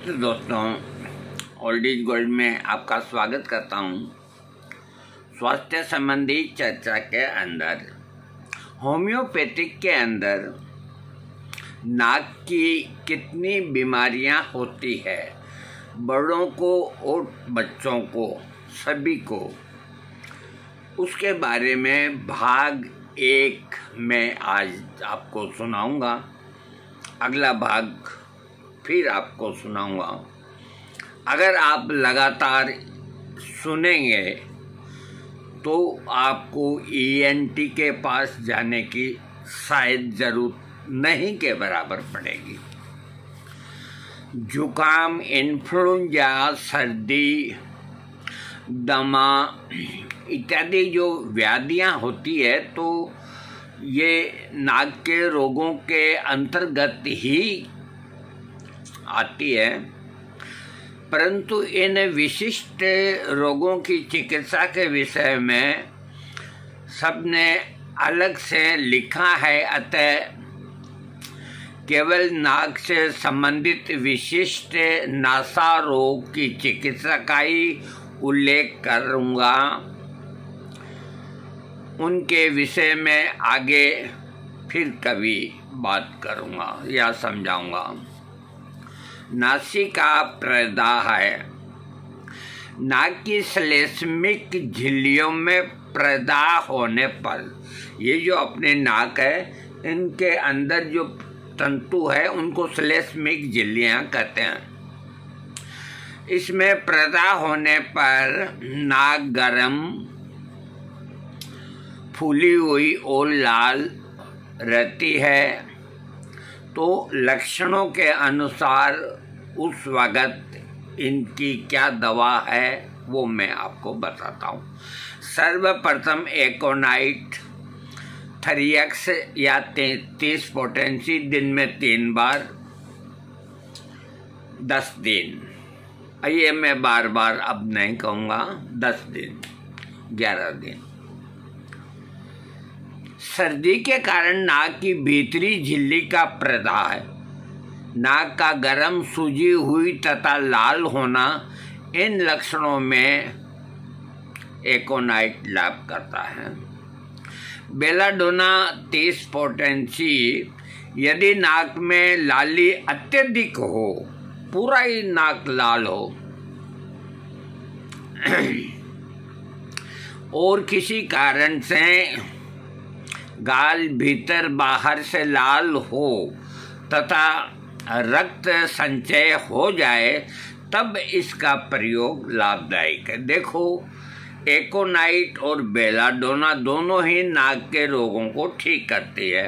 नमस्ते दोस्तों, old is gold में आपका स्वागत करता हूं। स्वास्थ्य संबंधी चर्चा के अंदर होम्योपैथिक के अंदर नाक की कितनी बीमारियां होती है, बड़ों को और बच्चों को, सभी को, उसके बारे में भाग 1 में आज आपको सुनाऊंगा। अगला भाग फिर आपको सुनाऊंगा। अगर आप लगातार सुनेंगे तो आपको ईएनटी के पास जाने की शायद ज़रूरत नहीं के बराबर पड़ेगी। जुकाम, इन्फ्लुएंजा, सर्दी, दमा इत्यादि जो व्याधियां होती है तो ये नाक के रोगों के अंतर्गत ही आती है, परंतु इन विशिष्ट रोगों की चिकित्सा के विषय में सबने अलग से लिखा है। अतः केवल नाक से संबंधित विशिष्ट नासा रोग की चिकित्सा का ही उल्लेख करूँगा। उनके विषय में आगे फिर कभी बात करूँगा या समझाऊँगा। नासिका प्रदाह है। नाक की श्लेष्मिक झिल्लियों में प्रदाह होने पर, ये जो अपने नाक है इनके अंदर जो तंतु है उनको श्लेष्मिक झिल्लियाँ कहते हैं। इसमें प्रदाह होने पर नाक गरम, फूली हुई और लाल रहती है। तो लक्षणों के अनुसार उस वक्त इनकी क्या दवा है वो मैं आपको बताता हूँ। सर्वप्रथम एकोनाइट 3x या 30 पोटेंसी दिन में 3 बार 10 दिन। ये मैं बार बार अब नहीं कहूँगा, 10 दिन 11 दिन। सर्दी के कारण नाक की भीतरी झिल्ली का प्रदाह है, नाक का गरम, सूजी हुई तथा लाल होना, इन लक्षणों में एकोनाइट लाभ करता है। बेलाडोना 30 पोटेंसी, यदि नाक में लाली अत्यधिक हो, पूरा ही नाक लाल हो और किसी कारण से गाल भीतर बाहर से लाल हो तथा रक्त संचय हो जाए, तब इसका प्रयोग लाभदायक है। देखो, एकोनाइट और बेलाडोना दोनों ही नाक के रोगों को ठीक करती है।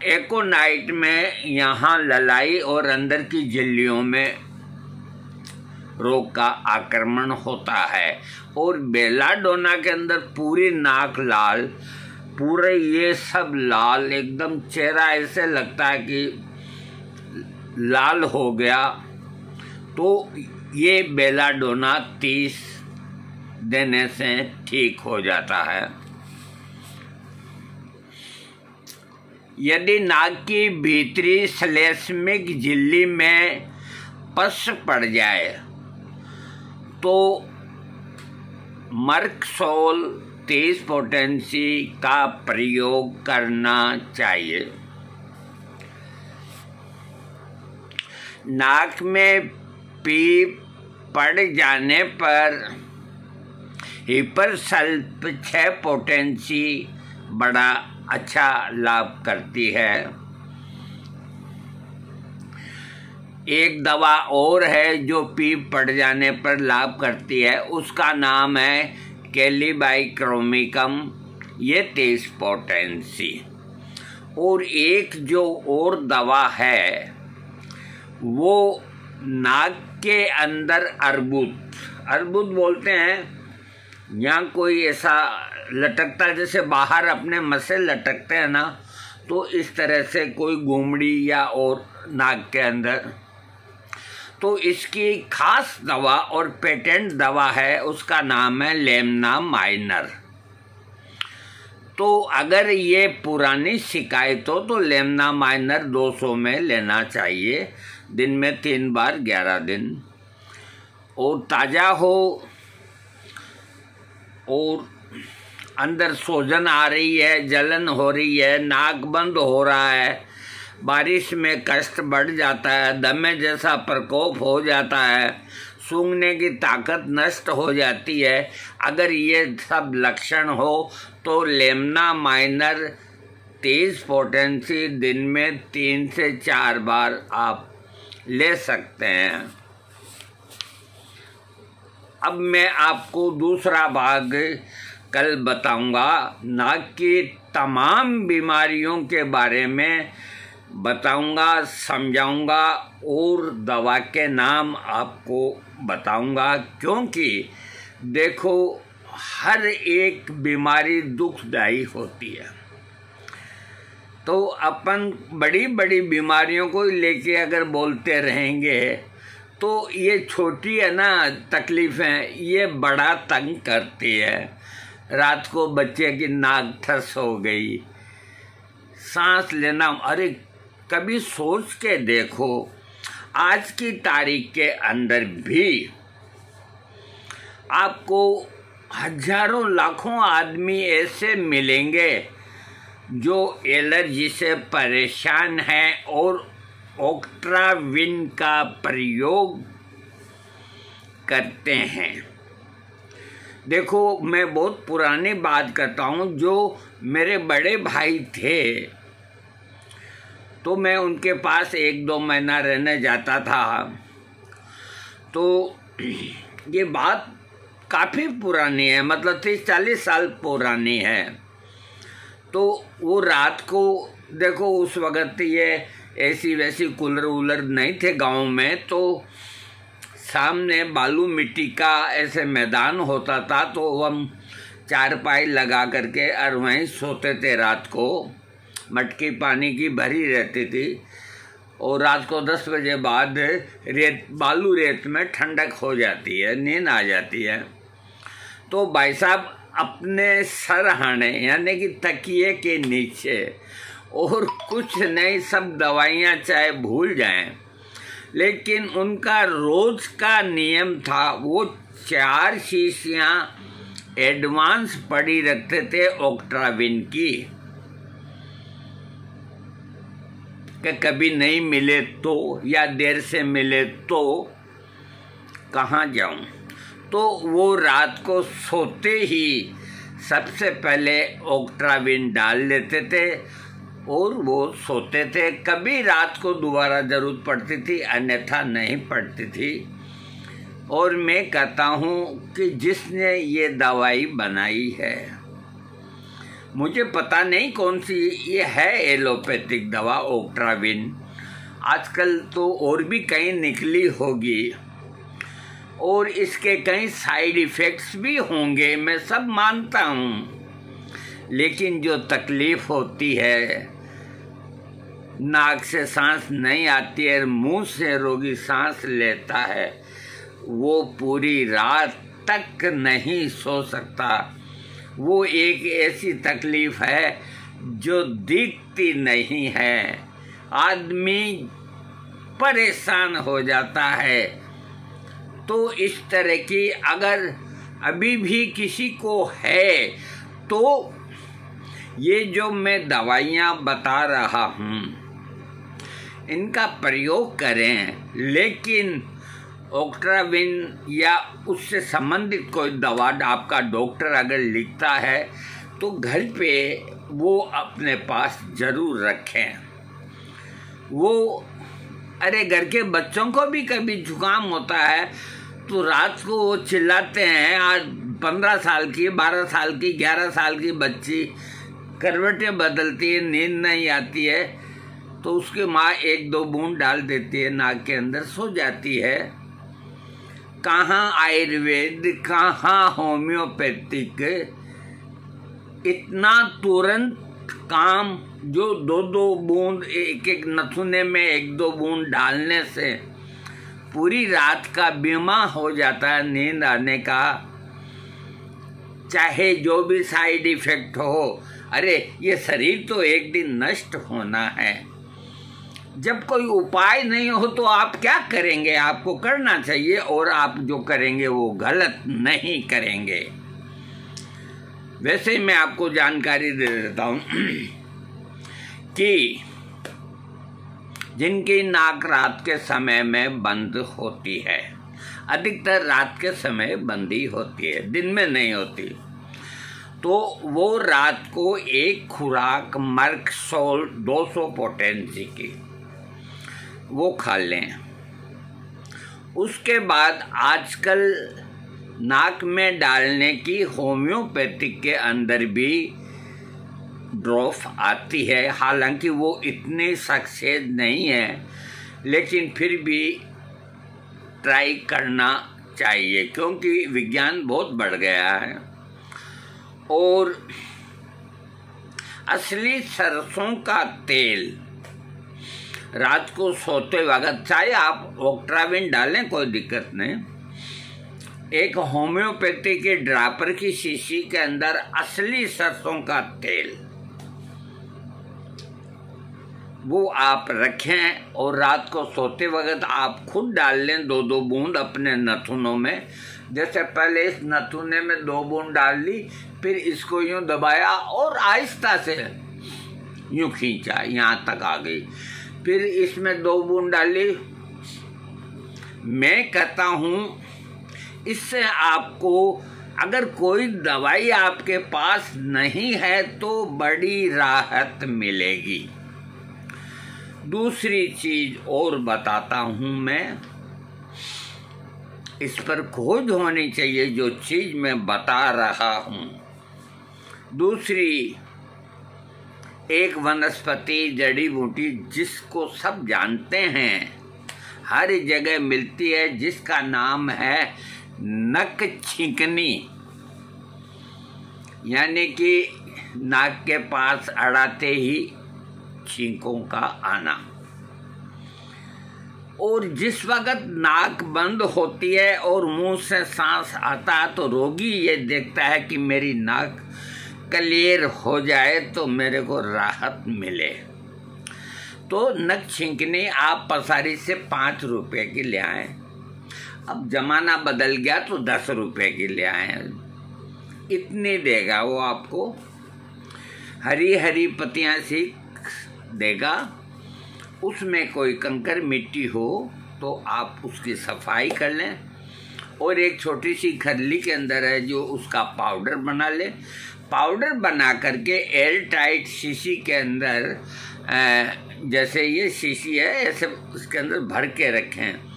एकोनाइट में यहाँ ललाई और अंदर की झिल्लियों में रोग का आक्रमण होता है, और बेलाडोना के अंदर पूरी नाक लाल, पूरे ये सब लाल, एकदम चेहरा ऐसे लगता है कि लाल हो गया। तो ये बेलाडोना 30 देने से ठीक हो जाता है। यदि नाक की भीतरी श्लेष्मिक झिल्ली में पस पड़ जाए तो मर्कसोल 30 पोटेंसी का प्रयोग करना चाहिए। नाक में पीप पड़ जाने पर हिपरसल्फ 6 पोटेंसी बड़ा अच्छा लाभ करती है। एक दवा और है जो पीप पड़ जाने पर लाभ करती है, उसका नाम है कैलिबाइक्रोमिकम, ये 30 पोटेंसी। और एक जो और दवा है वो नाक के अंदर अर्बुद बोलते हैं। यहाँ कोई ऐसा लटकता, जैसे बाहर अपने मसल लटकते हैं ना, तो इस तरह से कोई गुमड़ी या और नाक के अंदर, तो इसकी खास दवा और पेटेंट दवा है, उसका नाम है लेमना माइनर। तो अगर ये पुरानी शिकायत हो तो लेमना माइनर 200 में लेना चाहिए। दिन में 3 बार 11 दिन, और ताज़ा हो और अंदर सूजन आ रही है, जलन हो रही है, नाक बंद हो रहा है, बारिश में कष्ट बढ़ जाता है, दमे जैसा प्रकोप हो जाता है, सूंघने की ताकत नष्ट हो जाती है, अगर ये सब लक्षण हो तो लेमना माइनर तेज पोटेंसी दिन में 3 से 4 बार आप ले सकते हैं। अब मैं आपको दूसरा भाग कल बताऊंगा। नाक की तमाम बीमारियों के बारे में बताऊंगा, समझाऊंगा और दवा के नाम आपको बताऊंगा, क्योंकि देखो हर एक बीमारी दुखदायी होती है। तो अपन बड़ी बड़ी बीमारियों को लेके अगर बोलते रहेंगे तो ये छोटी है ना तकलीफ़ें, ये बड़ा तंग करती है। रात को बच्चे की नाक ठस हो गई, सांस लेना, अरे कभी सोच के देखो आज की तारीख के अंदर भी आपको हजारों लाखों आदमी ऐसे मिलेंगे जो एलर्जी से परेशान हैं और ओक्ट्राविन का प्रयोग करते हैं। देखो मैं बहुत पुरानी बात करता हूँ, जो मेरे बड़े भाई थे तो मैं उनके पास 1-2 महीना रहने जाता था। तो ये बात काफ़ी पुरानी है, मतलब 30-40 साल पुरानी है। तो वो रात को देखो उस वक़्त ये ऐसी वैसी कूलर वूलर नहीं थे गांव में, तो सामने बालू मिट्टी का ऐसे मैदान होता था, तो हम चारपाई लगा करके और वहीं सोते थे। रात को मटकी पानी की भरी रहती थी और रात को 10 बजे बाद बालू रेत में ठंडक हो जाती है, नींद आ जाती है। तो भाई साहब अपने सरहाने यानी कि तकिए के नीचे और कुछ नहीं, सब दवाइयाँ चाहे भूल जाएं, लेकिन उनका रोज का नियम था वो 4 शीशियाँ एडवांस पड़ी रखते थे ओक्ट्राविन की, कि कभी नहीं मिले तो या देर से मिले तो कहाँ जाऊं। तो वो रात को सोते ही सबसे पहले ओक्ट्राविन डाल लेते थे और वो सोते थे। कभी रात को दोबारा ज़रूरत पड़ती थी, अन्यथा नहीं पड़ती थी। और मैं कहता हूँ कि जिसने ये दवाई बनाई है, मुझे पता नहीं कौन सी ये है एलोपैथिक दवा ओक्ट्राविन, आजकल तो और भी कहीं निकली होगी और इसके कई साइड इफ़ेक्ट्स भी होंगे, मैं सब मानता हूँ। लेकिन जो तकलीफ़ होती है, नाक से सांस नहीं आती है, मुंह से रोगी सांस लेता है, वो पूरी रात तक नहीं सो सकता। वो एक ऐसी तकलीफ़ है जो दिखती नहीं है, आदमी परेशान हो जाता है। तो इस तरह की अगर अभी भी किसी को है तो ये जो मैं दवाइयाँ बता रहा हूँ इनका प्रयोग करें, लेकिन ओक्ट्राविन या उससे संबंधित कोई दवा आपका डॉक्टर अगर लिखता है तो घर पे वो अपने पास ज़रूर रखें। वो अरे घर के बच्चों को भी कभी जुकाम होता है तो रात को वो चिल्लाते हैं। आज 15 साल की, 12 साल की, 11 साल की बच्ची करवटें बदलती है, नींद नहीं आती है, तो उसकी माँ 1-2 बूंद डाल देती है नाक के अंदर, सो जाती है। कहाँ आयुर्वेद, कहाँ होम्योपैथिक, इतना तुरंत काम जो 2-2 बूंद एक नथुने में 1-2 बूंद डालने से पूरी रात का बीमा हो जाता है नींद आने का, चाहे जो भी साइड इफ़ेक्ट हो। अरे ये शरीर तो एक दिन नष्ट होना है, जब कोई उपाय नहीं हो तो आप क्या करेंगे? आपको करना चाहिए, और आप जो करेंगे वो गलत नहीं करेंगे। वैसे ही मैं आपको जानकारी दे देता हूँ कि जिनकी नाक रात के समय में बंद होती है, अधिकतर रात के समय बंदी होती है, दिन में नहीं होती, तो वो रात को एक खुराक मर्क सोल 200 पोटेंसी की वो खा लें। उसके बाद आजकल नाक में डालने की होम्योपैथिक के अंदर भी ड्रॉप आती है, हालांकि वो इतनी सक्सेस नहीं है, लेकिन फिर भी ट्राई करना चाहिए क्योंकि विज्ञान बहुत बढ़ गया है। और असली सरसों का तेल रात को सोते वक्त, चाहे आप ओक्ट्राविन डालें कोई दिक्कत नहीं, एक होम्योपैथी के ड्रापर की शीशी के अंदर असली सरसों का तेल वो आप रखें और रात को सोते वक्त आप खुद डाल लें 2-2 बूंद अपने नथुनों में। जैसे पहले इस नथुने में 2 बूंद डाल ली, फिर इसको यूं दबाया और आहिस्ता से यूं खींचा, यहाँ तक आ गई, फिर इसमें 2 बूंद डाली। मैं कहता हूँ इससे आपको, अगर कोई दवाई आपके पास नहीं है तो बड़ी राहत मिलेगी। दूसरी चीज और बताता हूँ मैं, इस पर खोज होनी चाहिए जो चीज मैं बता रहा हूँ। दूसरी एक वनस्पति जड़ी बूटी जिसको सब जानते हैं, हर जगह मिलती है, जिसका नाम है नक छींकनी, यानी कि नाक के पास अड़ाते ही छींकों का आना। और जिस वक्त नाक बंद होती है और मुंह से सांस आता है तो रोगी ये देखता है कि मेरी नाक क्लियर हो जाए तो मेरे को राहत मिले। तो नक छींकनी आप पसारी से 5 रुपए की ले आए। अब जमाना बदल गया तो 10 रुपए की ले आए, इतनी देगा वो आपको, हरी हरी पत्तियां सी देगा। उसमें कोई कंकर मिट्टी हो तो आप उसकी सफाई कर लें, और एक छोटी सी खरली के अंदर है जो उसका पाउडर बना ले। पाउडर बना करके एयर टाइट शीशी के अंदर, जैसे ये शीशी है ऐसे उसके अंदर भर के रखें।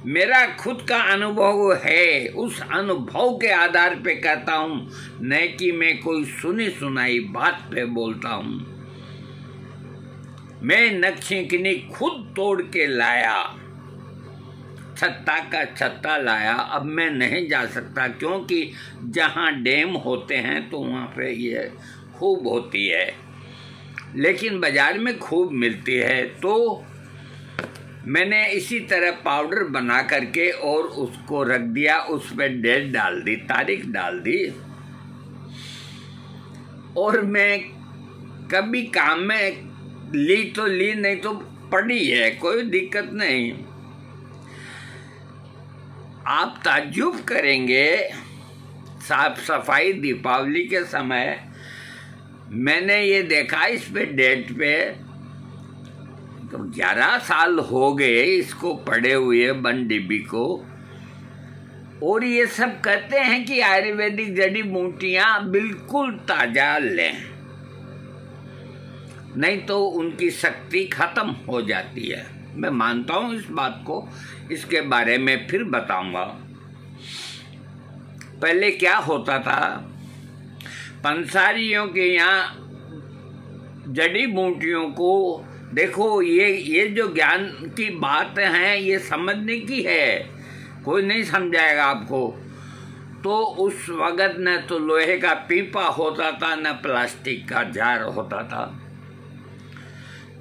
मेरा खुद का अनुभव है, उस अनुभव के आधार पे कहता हूँ, न कि मैं कोई सुनी सुनाई बात पे बोलता हूँ। मैं नक छींकनी खुद तोड़ के लाया, छत्ता का छत्ता लाया। अब मैं नहीं जा सकता क्योंकि जहाँ डैम होते हैं तो वहाँ पे ये खूब होती है, लेकिन बाजार में खूब मिलती है। तो मैंने इसी तरह पाउडर बना करके और उसको रख दिया, उस पर डेट डाल दी, तारीख डाल दी, और मैं कभी काम में ली तो ली, नहीं तो पड़ी है, कोई दिक्कत नहीं। आप ताज्जुब करेंगे, साफ सफाई दीपावली के समय मैंने ये देखा, इस पे डेट पे तो 11 साल हो गए इसको पड़े हुए बन डिब्बी को, और ये सब कहते हैं कि आयुर्वेदिक जड़ी बूटियां बिल्कुल ताजा लें, नहीं तो उनकी शक्ति खत्म हो जाती है। मैं मानता हूं इस बात को, इसके बारे में फिर बताऊंगा। पहले क्या होता था, पंसारियों के यहाँ जड़ी बूटियों को देखो, ये जो ज्ञान की बात है ये समझने की है, कोई नहीं समझाएगा आपको। तो उस वक्त न तो लोहे का पीपा होता था न प्लास्टिक का जार होता था।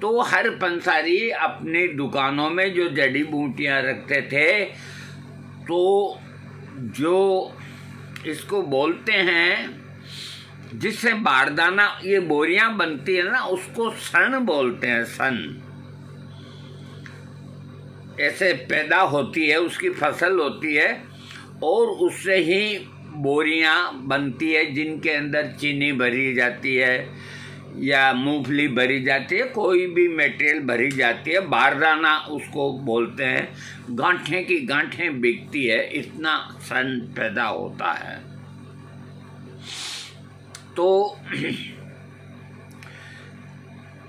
तो हर पंसारी अपनी दुकानों में जो जड़ी बूटियां रखते थे, तो जो इसको बोलते हैं जिससे बारदाना, ये बोरियां बनती है ना, उसको सन बोलते हैं, सन। ऐसे पैदा होती है, उसकी फसल होती है और उससे ही बोरियां बनती है जिनके अंदर चीनी भरी जाती है या मूंगफली भरी जाती है, कोई भी मटेरियल भरी जाती है। बारदाना उसको बोलते हैं। गांठें की गांठें बिकती है, इतना सन पैदा होता है। तो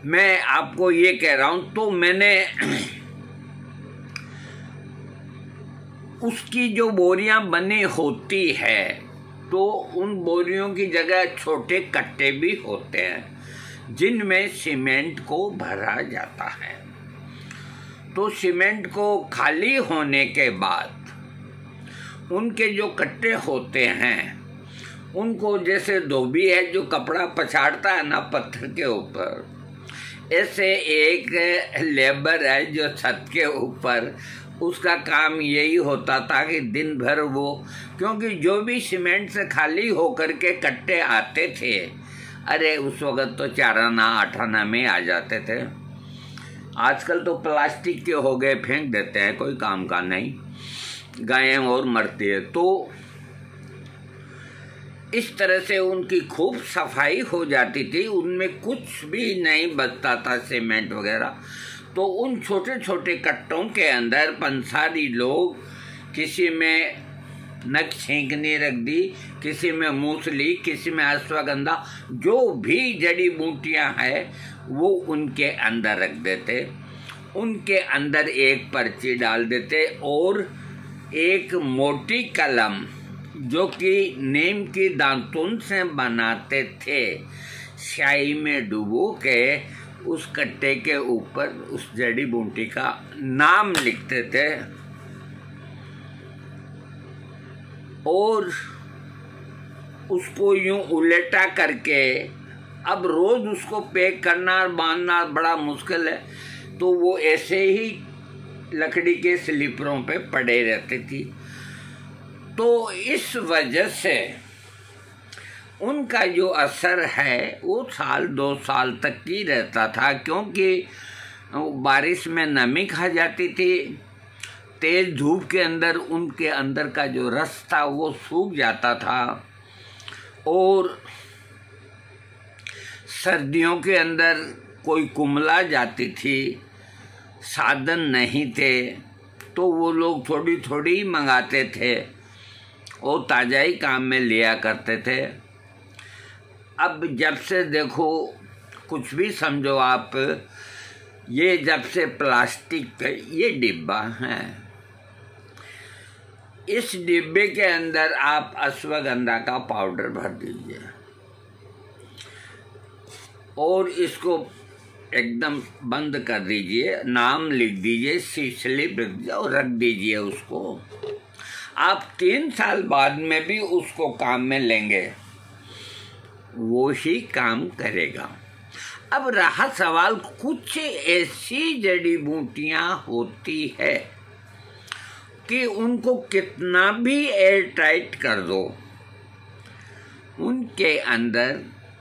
मैं आपको ये कह रहा हूं, तो मैंने उसकी जो बोरियां बनी होती है तो उन बोरियों की जगह छोटे कट्टे भी होते हैं जिनमें सीमेंट को भरा जाता है। तो सीमेंट को खाली होने के बाद उनके जो कट्टे होते हैं उनको, जैसे धोबी है जो कपड़ा पछाड़ता है ना पत्थर के ऊपर, ऐसे एक लेबर है जो छत के ऊपर, उसका काम यही होता था कि दिन भर वो, क्योंकि जो भी सीमेंट से खाली होकर के कट्टे आते थे, अरे उस वक़्त तो 4 आना 8 आना में आ जाते थे। आजकल तो प्लास्टिक के हो गए, फेंक देते हैं, कोई काम का नहीं, गायें और मरती है। तो इस तरह से उनकी खूब सफाई हो जाती थी, उनमें कुछ भी नहीं बचता था सीमेंट वगैरह। तो उन छोटे छोटे कट्टों के अंदर पंसारी लोग, किसी में नक छींकनी रख दी, किसी में मूसली, किसी में अश्वगंधा, जो भी जड़ी बूटियां हैं वो उनके अंदर रख देते। उनके अंदर एक पर्ची डाल देते और एक मोटी कलम जो कि नीम की दातुन से बनाते थे, स्याही में डुबो के उस कट्टे के ऊपर उस जड़ी बूटी का नाम लिखते थे और उसको यूं उल्टा करके, अब रोज उसको पैक करना और बांधना बड़ा मुश्किल है, तो वो ऐसे ही लकड़ी के स्लीपरों पे पड़े रहती थी। तो इस वजह से उनका जो असर है वो 1-2 साल तक ही रहता था, क्योंकि बारिश में नमी खा जाती थी, तेज धूप के अंदर उनके अंदर का जो रस था वो सूख जाता था, और सर्दियों के अंदर कोई कुम्हला जाती थी, साधन नहीं थे, तो वो लोग थोड़ी थोड़ी मंगाते थे और ताज़ा ही काम में लिया करते थे। अब जब से देखो, कुछ भी समझो आप, ये जब से प्लास्टिक का ये डिब्बा है, इस डिब्बे के अंदर आप अश्वगंधा का पाउडर भर दीजिए और इसको एकदम बंद कर दीजिए, नाम लिख दीजिए, स्लिप लिख दीजिए और रख दीजिए उसको। आप 3 साल बाद में भी उसको काम में लेंगे, वो ही काम करेगा। अब रहा सवाल, कुछ ऐसी जड़ी बूटियां होती है कि उनको कितना भी एयर टाइट कर दो, उनके अंदर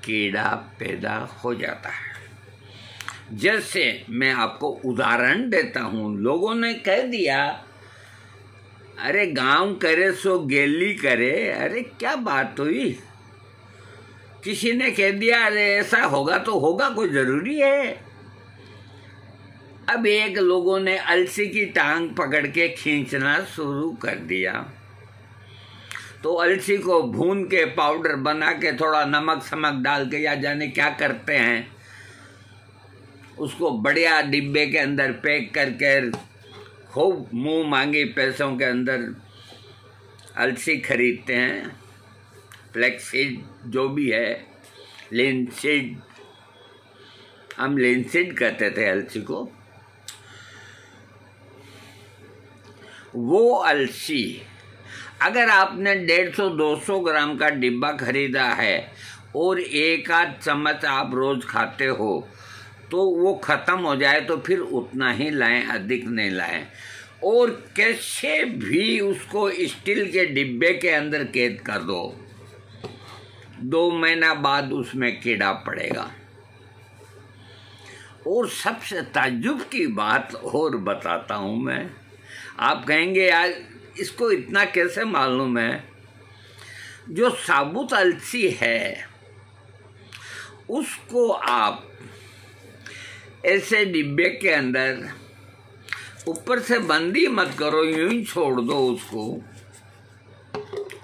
कीड़ा पैदा हो जाता है। जैसे मैं आपको उदाहरण देता हूँ, लोगों ने कह दिया अरे गांव करे सो गेली करे, अरे क्या बात हुई, किसी ने कह दिया अरे ऐसा होगा तो होगा, कोई जरूरी है। अब एक लोगों ने अलसी की टांग पकड़ के खींचना शुरू कर दिया, तो अलसी को भून के पाउडर बना के थोड़ा नमक समक डाल के या जाने क्या करते हैं, उसको बढ़िया डिब्बे के अंदर पैक करके खूब मुंह मांगे पैसों के अंदर अलसी खरीदते हैं, फ्लैक्सीड जो भी है, लिनसीड, हम लिनसीड कहते थे अलसी को। वो अलसी अगर आपने 150-200 ग्राम का डिब्बा खरीदा है और 1-8 चम्मच आप रोज खाते हो, तो वो ख़त्म हो जाए तो फिर उतना ही लाएं, अधिक नहीं लाएं। और कैसे भी उसको स्टील के डिब्बे के अंदर कैद कर दो, 2 महीना बाद उसमें कीड़ा पड़ेगा। और सबसे ताज्जुब की बात और बताता हूँ मैं, आप कहेंगे यार इसको इतना कैसे मालूम है? जो साबुत अलसी है उसको आप ऐसे डिब्बे के अंदर ऊपर से बंद ही मत करो, यूं ही छोड़ दो उसको,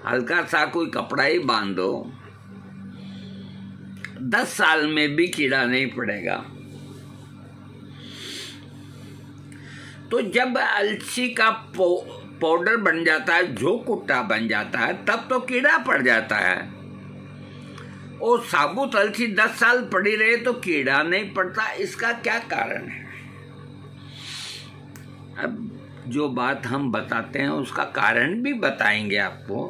हल्का सा कोई कपड़ा ही बांध दो, 10 साल में भी कीड़ा नहीं पड़ेगा। तो जब अलसी का पाउडर बन जाता है, जो कुट्टा बन जाता है, तब तो कीड़ा पड़ जाता है। और साबुत अलसी 10 साल पड़ी रहे तो कीड़ा नहीं पड़ता, इसका क्या कारण है? अब जो बात हम बताते हैं उसका कारण भी बताएंगे आपको।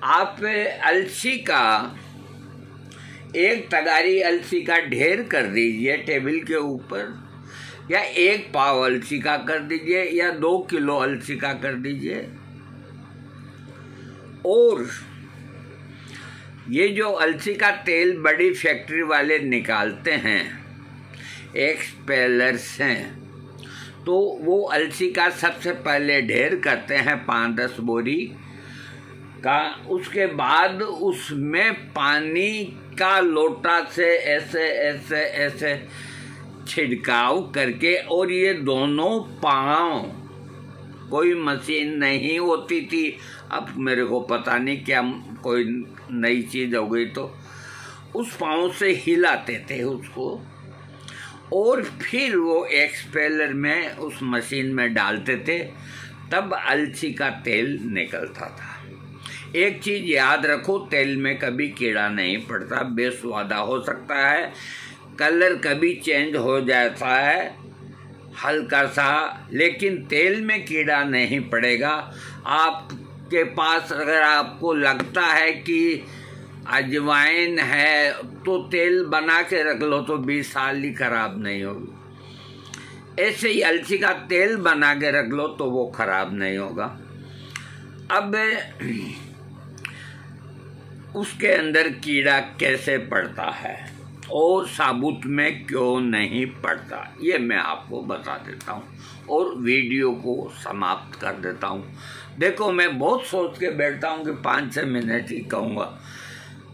आप अलसी का एक तगारी अलसी का ढेर कर दीजिए टेबल के ऊपर, या 1 पाव अलसी का कर दीजिए, या 2 किलो अलसी का कर दीजिए। और ये जो अलसी का तेल बड़ी फैक्ट्री वाले निकालते हैं, एक्सपेलर्स हैं, तो वो अलसी का सबसे पहले ढेर करते हैं 5-10 बोरी का। उसके बाद उसमें पानी का लोटा से ऐसे ऐसे ऐसे छिड़काव करके, और ये दोनों पाँव, कोई मशीन नहीं होती थी, अब मेरे को पता नहीं क्या कोई नई चीज़ हो गई, तो उस पाँव से हिलाते थे उसको, और फिर वो एक्सपेलर में उस मशीन में डालते थे, तब अलसी का तेल निकलता था। एक चीज़ याद रखो, तेल में कभी कीड़ा नहीं पड़ता, बेस्वादा हो सकता है, कलर कभी चेंज हो जाता है हल्का सा, लेकिन तेल में कीड़ा नहीं पड़ेगा। आपके पास अगर आपको लगता है कि अजवाइन है तो तेल बना के रख लो, तो 20 साल ही खराब नहीं होगी। ऐसे ही अलसी का तेल बना के रख लो तो वो खराब नहीं होगा। अब उसके अंदर कीड़ा कैसे पड़ता है और साबुत में क्यों नहीं पड़ता, ये मैं आपको बता देता हूँ और वीडियो को समाप्त कर देता हूँ। देखो, मैं बहुत सोच के बैठता हूँ कि 5-6 मिनट ही कहूँगा,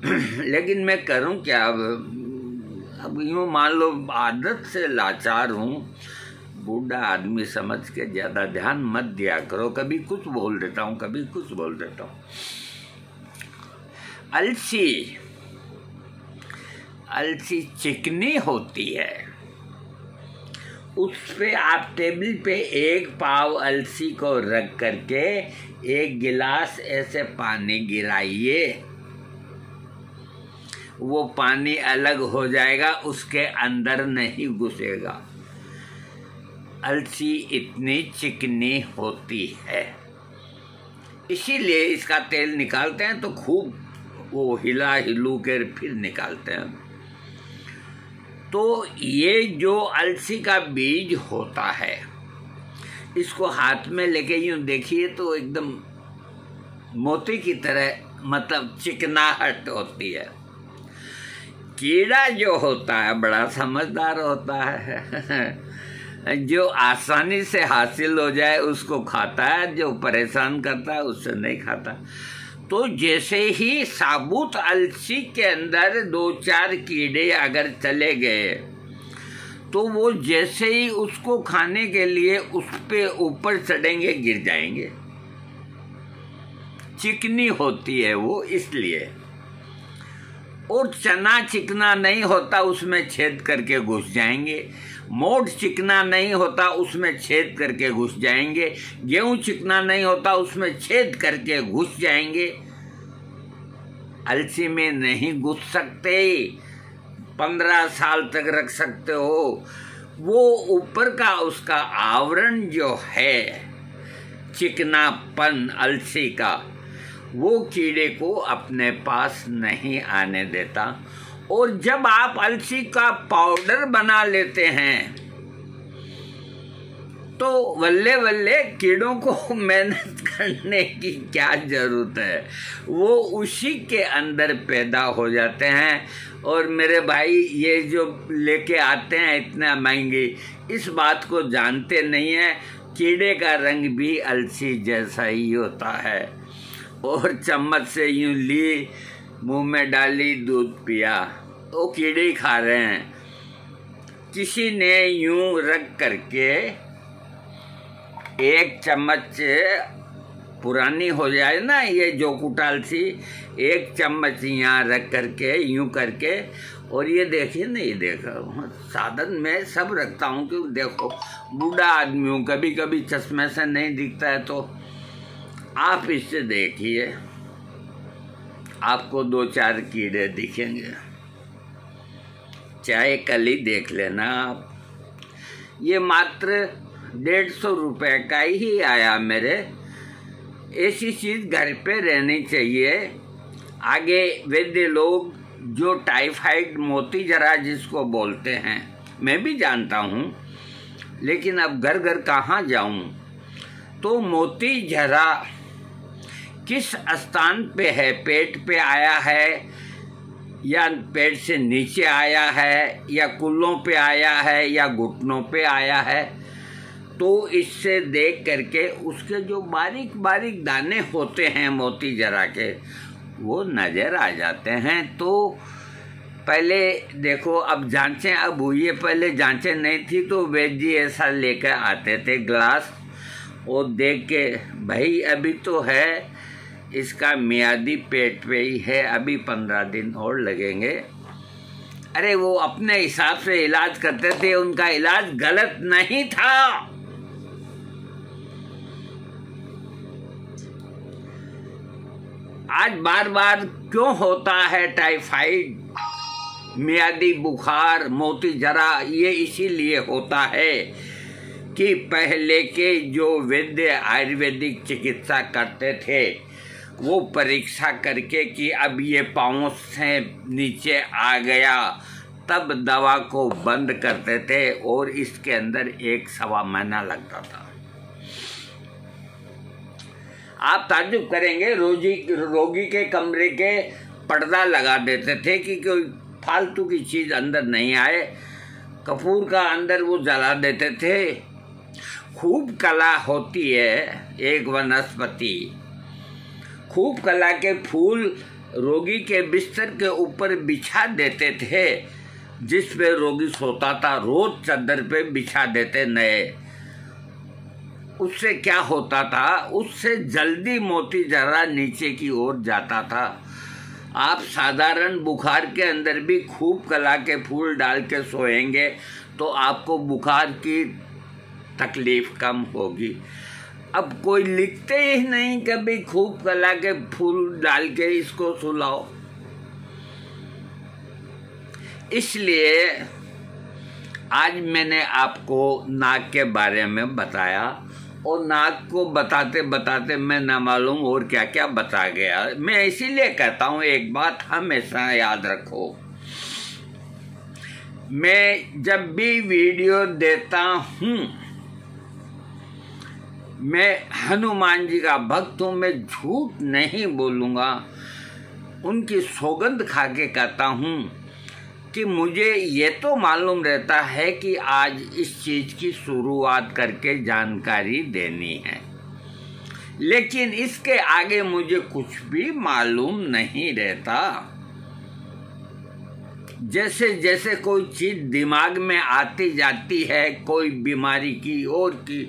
लेकिन मैं करूँ क्या? अब यूँ मान लो आदत से लाचार हूँ, बूढ़ा आदमी समझ के ज़्यादा ध्यान मत दिया करो, कभी कुछ बोल देता हूँ, कभी कुछ बोल देता हूँ। अलसी चिकनी होती है, उस पे आप टेबल पे 1 पाव अलसी को रख करके 1 गिलास ऐसे पानी गिराइए, वो पानी अलग हो जाएगा, उसके अंदर नहीं घुसेगा। अलसी इतनी चिकनी होती है, इसीलिए इसका तेल निकालते हैं तो खूब वो हिला हिलू कर फिर निकालते हैं। तो ये जो अलसी का बीज होता है, इसको हाथ में लेके यूँ देखिए तो एकदम मोती की तरह, मतलब चिकनाहट होती है। कीड़ा जो होता है बड़ा समझदार होता है, जो आसानी से हासिल हो जाए उसको खाता है, जो परेशान करता है उससे नहीं खाता। तो जैसे ही साबुत अलसी के अंदर 2-4 कीड़े अगर चले गए, तो वो जैसे ही उसको खाने के लिए उस पे ऊपर चढ़ेंगे, गिर जाएंगे। चिकनी होती है वो इसलिए, और चना चिकना नहीं होता, उसमें छेद करके घुस जाएंगे। मोठ चिकना नहीं होता, उसमें छेद करके घुस जाएंगे। गेहूं चिकना नहीं होता, उसमें छेद करके घुस जाएंगे। अलसी में नहीं घुस सकते, 15 साल तक रख सकते हो। वो ऊपर का उसका आवरण जो है, चिकनापन अलसी का, वो कीड़े को अपने पास नहीं आने देता। और जब आप अलसी का पाउडर बना लेते हैं तो वल्ले वल्ले कीड़ों को मेहनत करने की क्या ज़रूरत है, वो उसी के अंदर पैदा हो जाते हैं। और मेरे भाई ये जो लेके आते हैं इतना महंगी, इस बात को जानते नहीं हैं कीड़े का रंग भी अलसी जैसा ही होता है। और चम्मच से यूं ली, मुंह में डाली, दूध पिया, वो कीड़े ही खा रहे हैं। किसी ने यूं रख करके एक चम्मच पुरानी हो जाए ना ये जो कुटाल सी, एक चम्मच यहाँ रख करके यूं करके, और ये देखिए ना, ये देखो साधन में सब रखता हूँ कि देखो बूढ़ा आदमी हूँ, कभी कभी चश्मे से नहीं दिखता है, तो आप इससे देखिए आपको 2-4 कीड़े दिखेंगे, चाहे कल ही देख लेना आप। ये मात्र 150 रुपये का ही आया मेरे। ऐसी चीज़ घर पे रहनी चाहिए। आगे वैद्य लोग जो टाइफाइड मोती जरा जिसको बोलते हैं, मैं भी जानता हूँ, लेकिन अब घर घर कहाँ जाऊँ। तो मोती जरा किस स्थान पे है, पेट पे आया है या पेट से नीचे आया है या कुल्लों पे आया है या घुटनों पे आया है, तो इससे देख करके उसके जो बारीक बारीक दाने होते हैं मोती जरा के, वो नज़र आ जाते हैं। तो पहले देखो, अब जांचें अब हुई है, पहले जांचें नहीं थी, तो वैद्य जी ऐसा लेकर आते थे ग्लास, और देख के भाई अभी तो है, इसका मियादी पेट पे ही है, अभी 15 दिन और लगेंगे। अरे वो अपने हिसाब से इलाज करते थे, उनका इलाज गलत नहीं था। आज बार बार क्यों होता है टाइफाइड, मियादी बुखार, मोती जरा, ये इसीलिए होता है कि पहले के जो वैद्य आयुर्वेदिक चिकित्सा करते थे, वो परीक्षा करके कि अब ये पाँव से नीचे आ गया, तब दवा को बंद करते थे, और इसके अंदर 1-1.25 महीना लगता था। आप ताज्जुब करेंगे, रोगी के कमरे के पर्दा लगा देते थे कि कोई फालतू की चीज़ अंदर नहीं आए। कपूर का अंदर वो जला देते थे। खूब कला होती है एक वनस्पति, खूब कला के फूल रोगी के बिस्तर के ऊपर बिछा देते थे, जिस पे रोगी सोता था, रोज चादर पे बिछा देते नए। उससे क्या होता था, उससे जल्दी मोती जरा नीचे की ओर जाता था। आप साधारण बुखार के अंदर भी खूब कला के फूल डाल के सोएंगे तो आपको बुखार की तकलीफ कम होगी। अब कोई लिखते ही नहीं कभी खूब कला के फूल डाल के इसको सुलाओ। इसलिए आज मैंने आपको नाक के बारे में बताया, और नाक को बताते बताते मैं न मालूम और क्या क्या बता गया। मैं इसीलिए कहता हूँ एक बात हमेशा याद रखो, मैं जब भी वीडियो देता हूँ, मैं हनुमान जी का भक्त हूँ, मैं झूठ नहीं बोलूँगा। उनकी सौगंध खा के कहता हूँ कि मुझे ये तो मालूम रहता है कि आज इस चीज़ की शुरुआत करके जानकारी देनी है, लेकिन इसके आगे मुझे कुछ भी मालूम नहीं रहता। जैसे जैसे कोई चीज़ दिमाग में आती जाती है, कोई बीमारी की और की,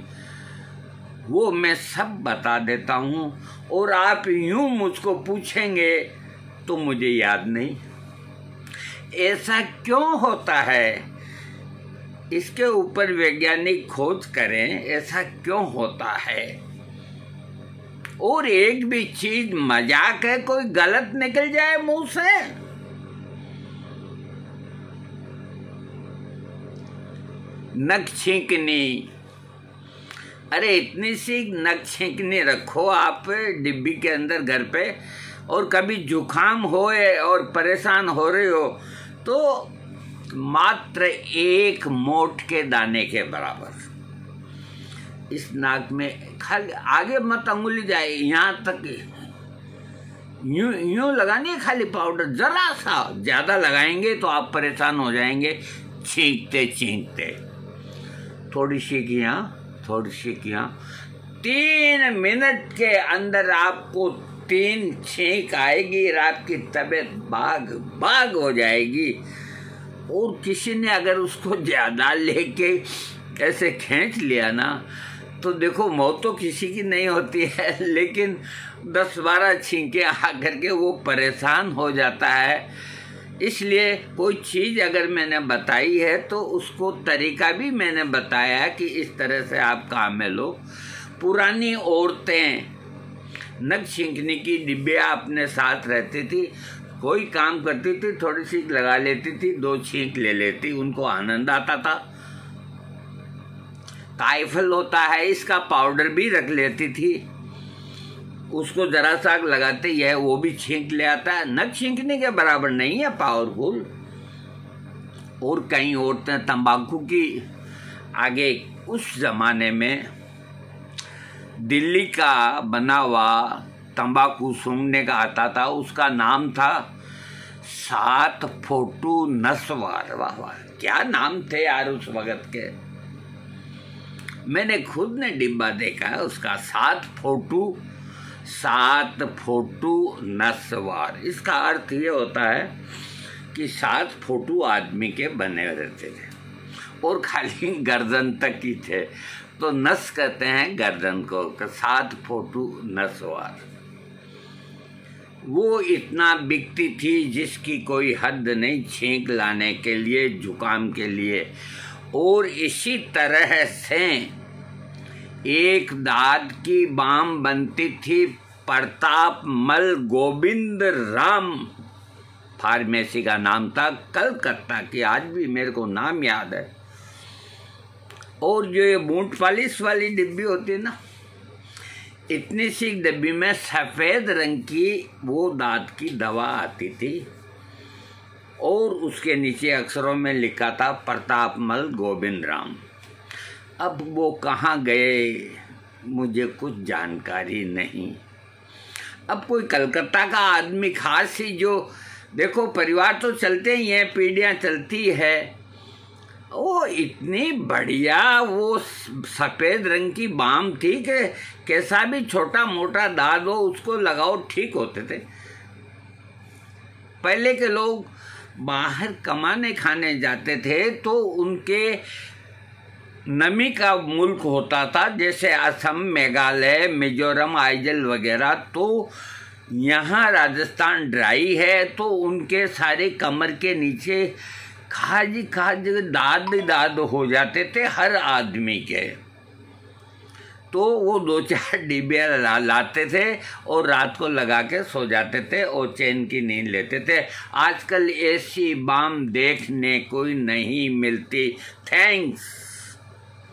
वो मैं सब बता देता हूँ। और आप यूँ मुझको पूछेंगे तो मुझे याद नहीं। ऐसा क्यों होता है, इसके ऊपर वैज्ञानिक खोज करें, ऐसा क्यों होता है। और एक भी चीज मजाक है, कोई गलत निकल जाए मुंह से, नख छींकनी, अरे इतनी सी नख छींकनी रखो आप डिब्बी के अंदर घर पे, और कभी जुखाम होए और परेशान हो रहे हो तो मात्र 1 मोठ के दाने के बराबर इस नाक में खाली आगे मत अंगुली जाए, यहाँ तक यूं यूं लगानी है खाली पाउडर, जरा सा। ज़्यादा लगाएंगे तो आप परेशान हो जाएंगे छींकते छींकते। थोड़ी सी किया, थोड़ी सी किया, 3 मिनट के अंदर आपको 3 छींक आएगी और आपकी तबीयत बाग बाग हो जाएगी। और किसी ने अगर उसको ज़्यादा लेके ऐसे खींच लिया ना, तो देखो मौत तो किसी की नहीं होती है, लेकिन 10-12 छींके आकर के वो परेशान हो जाता है। इसलिए कोई चीज़ अगर मैंने बताई है तो उसको तरीका भी मैंने बताया कि इस तरह से आप काम में लो। पुरानी औरतें नक छींकने की डिब्बियाँ अपने साथ रहती थी, कोई काम करती थी थोड़ी सी लगा लेती थी, 2 छींक ले लेती, उनको आनंद आता था। कायफल होता है, इसका पाउडर भी रख लेती थी, उसको जरा सा लगाते ही है वो भी छींक ले आता है। नक छींकने के बराबर नहीं है पावरफुल। और कई औरतें तंबाकू की आगे, उस जमाने में दिल्ली का बना हुआ तंबाकू सूंघने का आता था, उसका नाम था 7 फोटू नस्वार। वाह वाह, क्या नाम थे यार उस वक्त के। मैंने खुद ने डिब्बा देखा है उसका, 7 फोटू नस्वार। इसका अर्थ ये होता है कि 7 फोटू आदमी के बने रहते थे और खाली गर्दन तक ही थे, तो नस कहते हैं गर्दन को, 7 फोटू नस्वार। वो इतना बिकती थी जिसकी कोई हद नहीं, छींक लाने के लिए, जुकाम के लिए। और इसी तरह से एक दाद की बाम बनती थी, प्रताप मल गोविंद राम फार्मेसी का नाम था, कलकत्ता की, आज भी मेरे को नाम याद है। और जो ये बूट पॉलिश वाली डिब्बी होती है ना, इतनी सी डिब्बी में सफ़ेद रंग की वो दांत की दवा आती थी और उसके नीचे अक्षरों में लिखा था प्रताप मल गोविंद राम। अब वो कहाँ गए मुझे कुछ जानकारी नहीं। अब कोई कलकत्ता का आदमी खास ही, जो देखो परिवार तो चलते ही हैं, पीढ़ियाँ चलती है, वो इतनी बढ़िया वो सफ़ेद रंग की बाम थी कि कैसा भी छोटा मोटा दाद हो उसको लगाओ ठीक होते थे। पहले के लोग बाहर कमाने खाने जाते थे तो उनके नमी का मुल्क होता था, जैसे असम, मेघालय, मिजोरम, आइजल वगैरह, तो यहाँ राजस्थान ड्राई है, तो उनके सारे कमर के नीचे खाज दाद हो जाते थे हर आदमी के। तो वो 2-4 डिब्बियाँ लाते थे और रात को लगा के सो जाते थे और चैन की नींद लेते थे। आजकल ऐसी बाम देखने कोई नहीं मिलती। थैंक्स।